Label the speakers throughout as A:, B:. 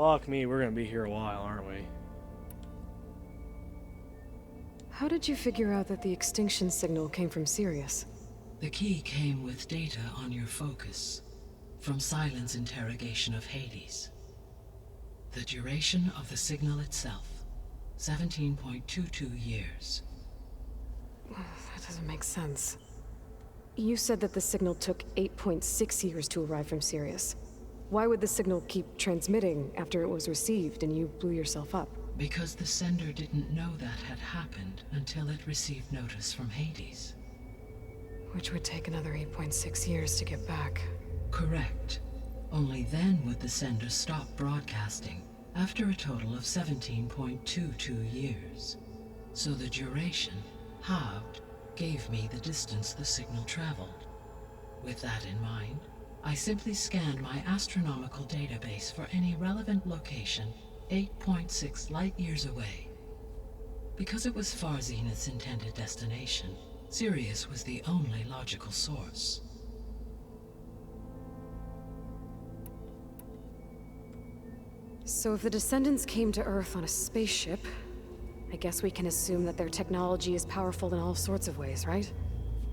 A: Fuck me, we're gonna be here a while, aren't we?
B: How did you figure out that the extinction signal came from Sirius?
C: The key came with data on your focus, from Silent's interrogation of Hades. The duration of the signal itself, 17.22 years.
B: That doesn't make sense. You said that the signal took 8.6 years to arrive from Sirius. Why would the signal keep transmitting after it was received and you blew yourself up?
C: Because the sender didn't know that had happened until it received notice from Hades.
B: Which would take another 8.6 years to get back.
C: Correct. Only then would the sender stop broadcasting, after a total of 17.22 years. So the duration, halved, gave me the distance the signal traveled. With that in mind, I simply scanned my astronomical database for any relevant location 8.6 light-years away. Because it was Far Zenith's intended destination, Sirius was the only logical source.
B: So if the Descendants came to Earth on a spaceship, I guess we can assume that their technology is powerful in all sorts of ways, right?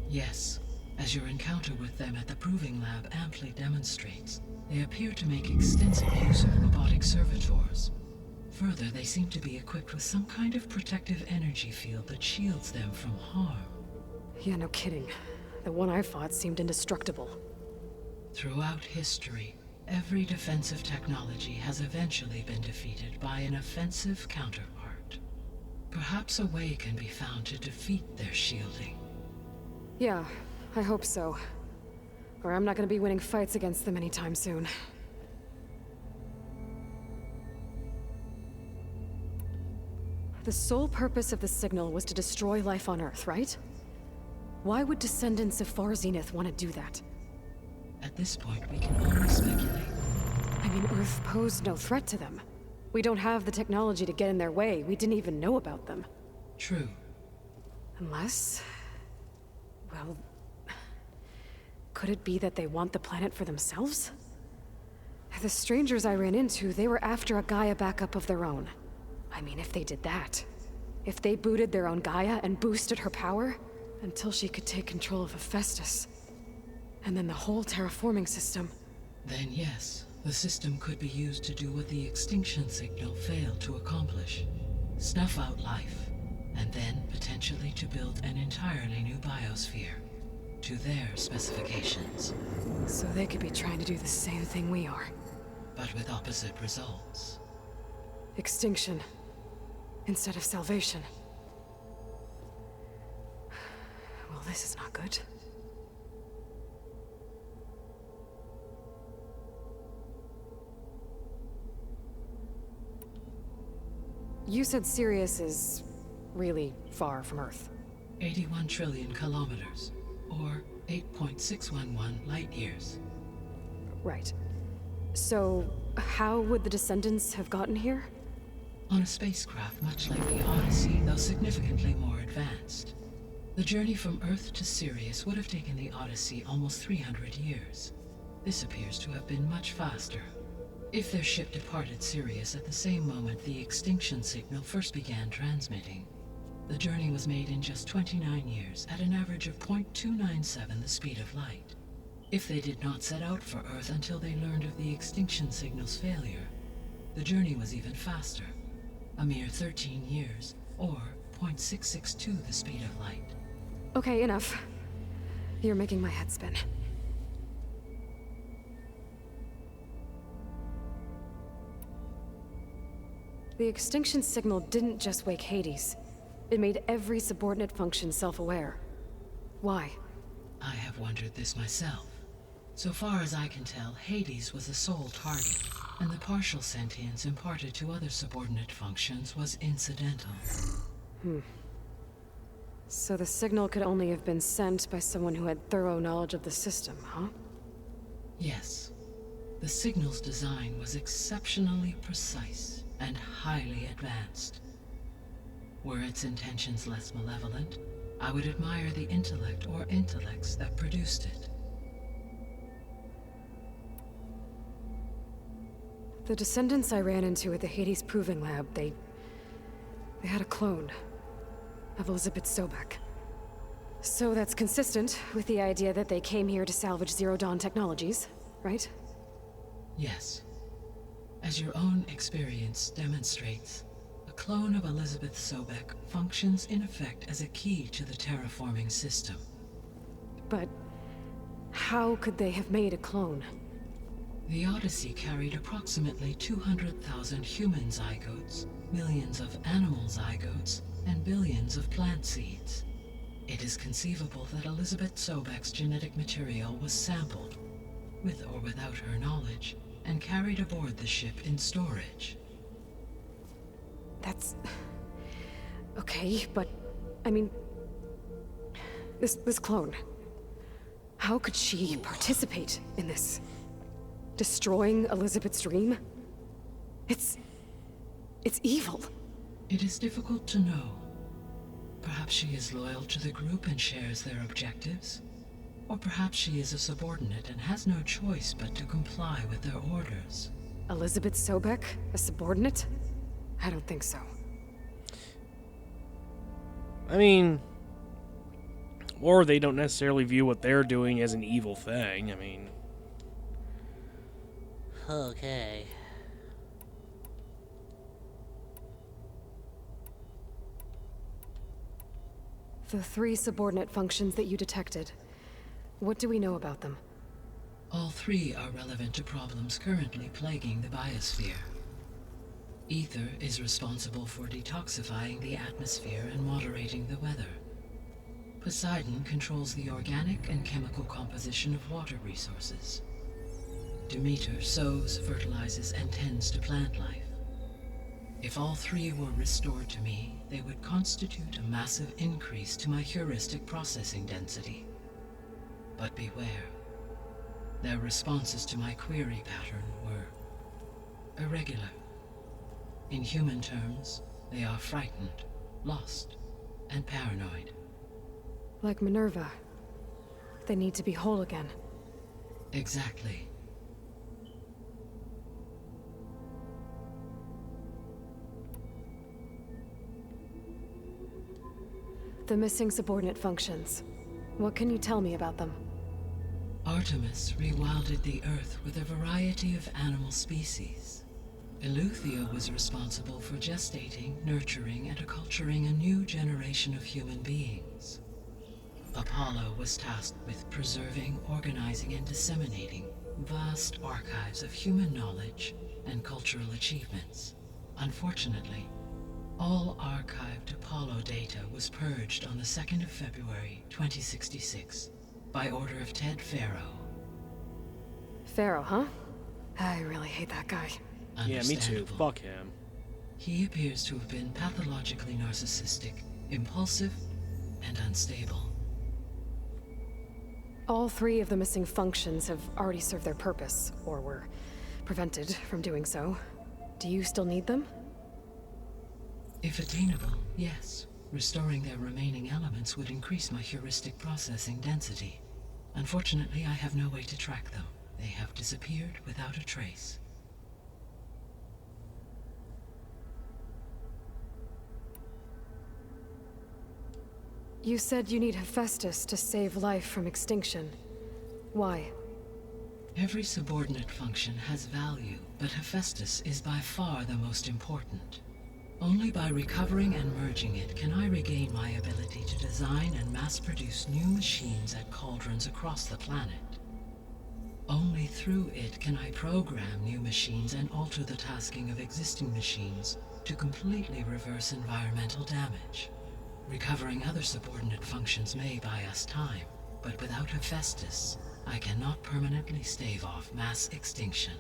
C: Yes, as your encounter with them at the Proving Lab amply demonstrates, they appear to make extensive use of robotic servitors. Further, they seem to be equipped with some kind of protective energy field that shields them from harm.
B: Yeah, no kidding. The one I fought seemed indestructible.
C: Throughout history, every defensive technology has eventually been defeated by an offensive counterpart. Perhaps a way can be found to defeat their shielding.
B: Yeah, I hope so. Or I'm not gonna be winning fights against them anytime soon. The sole purpose of the signal was to destroy life on Earth, right? Why would descendants of Far Zenith want to do that?
C: At this point, we can only speculate.
B: I mean, Earth posed no threat to them. We don't have the technology to get in their way. We didn't even know about them.
C: True.
B: Unless... well... could it be that they want the planet for themselves? The strangers I ran into, they were after a Gaia backup of their own. I mean, if they did that... if they booted their own Gaia and boosted her power... until she could take control of Hephaestus. And then the whole terraforming system...
C: Then yes, the system could be used to do what the extinction signal failed to accomplish. Snuff out life, and then potentially to build an entirely new biosphere, to their specifications.
B: So they could be trying to do the same thing we are.
C: But with opposite results.
B: Extinction, instead of salvation. Well, this is not good. You said Sirius is really far from Earth.
C: 81 trillion kilometers, or 8.611 light-years.
B: Right. So, how would the Descendants have gotten here?
C: On a spacecraft much like the Odyssey, though significantly more advanced. The journey from Earth to Sirius would have taken the Odyssey almost 300 years. This appears to have been much faster. If their ship departed Sirius at the same moment the extinction signal first began transmitting, the journey was made in just 29 years at an average of 0.297 the speed of light. If they did not set out for Earth until they learned of the extinction signal's failure, the journey was even faster, a mere 13 years, or 0.662 the speed of light.
B: Okay, enough. You're making my head spin. The extinction signal didn't just wake Hades. It made every subordinate function self-aware. Why?
C: I have wondered this myself. So far as I can tell, Hades was the sole target, and the partial sentience imparted to other subordinate functions was incidental.
B: So the signal could only have been sent by someone who had thorough knowledge of the system, huh?
C: Yes. The signal's design was exceptionally precise and highly advanced. Were its intentions less malevolent, I would admire the intellect or intellects that produced it.
B: The descendants I ran into at the Hades Proving Lab, they had a clone of Elizabeth Sobek. So that's consistent with the idea that they came here to salvage Zero Dawn technologies, right?
C: Yes. As your own experience demonstrates, a clone of Elizabeth Sobek functions in effect as a key to the terraforming system.
B: But how could they have made a clone?
C: The Odyssey carried approximately 200,000 human zygotes, millions of animal zygotes, and billions of plant seeds. It is conceivable that Elizabeth Sobek's genetic material was sampled, with or without her knowledge, and carried aboard the ship in storage.
B: That's... okay, but... I mean... This clone... How could she participate in this? Destroying Elizabeth's dream? It's evil.
C: It is difficult to know. Perhaps she is loyal to the group and shares their objectives. Or perhaps she is a subordinate and has no choice but to comply with their orders.
B: Elizabeth Sobek? A subordinate? I don't think so.
A: I mean... Or they don't necessarily view what they're doing as an evil thing, I mean...
D: Okay.
B: The 3 subordinate functions that you detected. What do we know about them?
C: All 3 are relevant to problems currently plaguing the biosphere. Ether is responsible for detoxifying the atmosphere and moderating the weather. Poseidon controls the organic and chemical composition of water resources. Demeter sows, fertilizes, and tends to plant life. If all 3 were restored to me, they would constitute a massive increase to my heuristic processing density. But beware. Their responses to my query pattern were irregular. In human terms, they are frightened, lost, and paranoid.
B: Like Minerva. They need to be whole again.
C: Exactly.
B: The missing subordinate functions. What can you tell me about them?
C: Artemis rewilded the Earth with a variety of animal species. Eleuthia was responsible for gestating, nurturing, and acculturating a new generation of human beings. Apollo was tasked with preserving, organizing, and disseminating vast archives of human knowledge and cultural achievements. Unfortunately, all archived Apollo data was purged on the 2nd of February, 2066, by order of Ted Faro.
B: Pharaoh, huh? I really hate that guy.
A: Yeah, me too.
C: Understandable.
A: Fuck him.
C: He appears to have been pathologically narcissistic, impulsive, and unstable.
B: All 3 of the missing functions have already served their purpose, or were prevented from doing so. Do you still need them?
C: If attainable, yes. Restoring their remaining elements would increase my heuristic processing density. Unfortunately, I have no way to track them. They have disappeared without a trace.
B: You said you need Hephaestus to save life from extinction. Why?
C: Every subordinate function has value, but Hephaestus is by far the most important. Only by recovering and merging it can I regain my ability to design and mass-produce new machines at cauldrons across the planet. Only through it can I program new machines and alter the tasking of existing machines to completely reverse environmental damage. Recovering other subordinate functions may buy us time, but without Hephaestus, I cannot permanently stave off mass extinction.